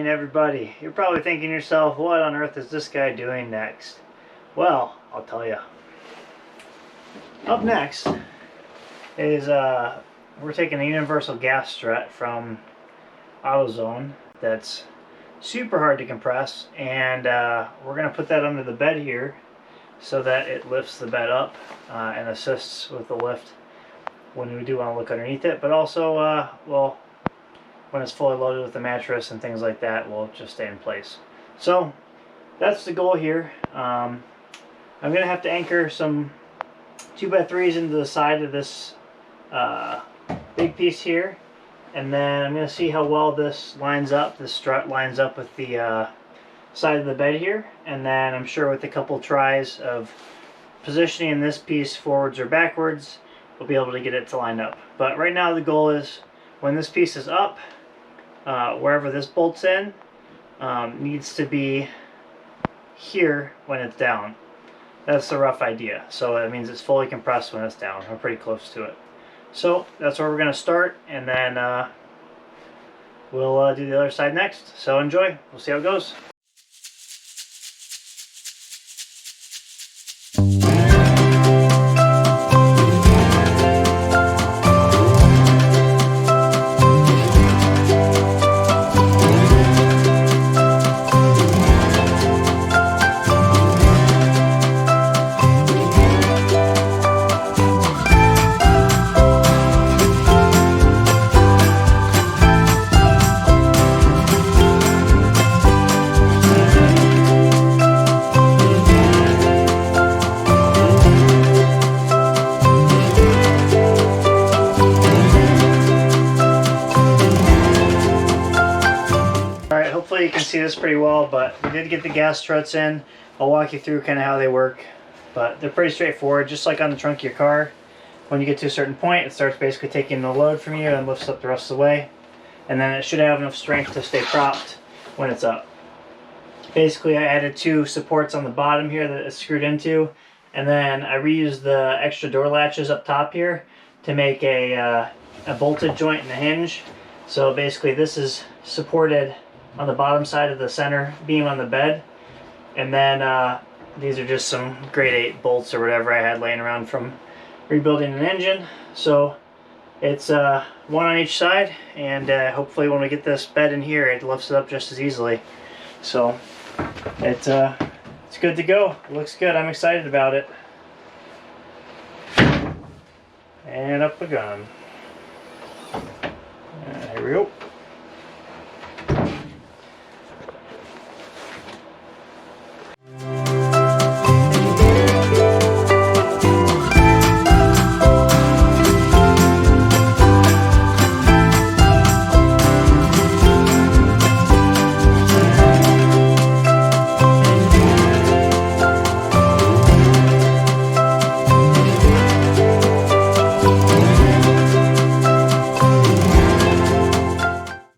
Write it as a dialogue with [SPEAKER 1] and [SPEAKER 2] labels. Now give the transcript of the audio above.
[SPEAKER 1] everybody. You're probably thinking to yourself, what on earth is this guy doing next? Well, I'll tell you. Up next is we're taking a universal gas strut from AutoZone that's super hard to compress, and we're going to put that under the bed here so that it lifts the bed up and assists with the lift when we do want to look underneath it, but also well, when it's fully loaded with the mattress and things like that, will just stay in place. So that's the goal here. I'm going to have to anchor some 2x3s into the side of this big piece here, and then I'm going to see how well this lines up, this strut lines up with the side of the bed here, and then I'm sure with a couple tries of positioning this piece forwards or backwards, we'll be able to get it to line up. But right now the goal is when this piece is up, wherever this bolts in needs to be here when it's down. That's the rough idea. So that means it's fully compressed when it's down. We're pretty close to it. So that's where we're going to start, and then we'll do the other side next. So enjoy. We'll see how it goes. Hopefully you can see this pretty well, but we did get the gas struts in. I'll walk you through kind of how they work, but they're pretty straightforward. Just like on the trunk of your car, when you get to a certain point, it starts basically taking the load from you and lifts up the rest of the way, and then it should have enough strength to stay propped when it's up. Basically, I added 2 supports on the bottom here that it's screwed into, and then I reused the extra door latches up top here to make a bolted joint and a hinge. So basically this is supported on the bottom side of the center beam on the bed, and then these are just some grade 8 bolts or whatever I had laying around from rebuilding an engine. So it's one on each side, and hopefully when we get this bed in here, it lifts it up just as easily. So it's good to go. It looks good. I'm excited about it. And up we go. Here we go.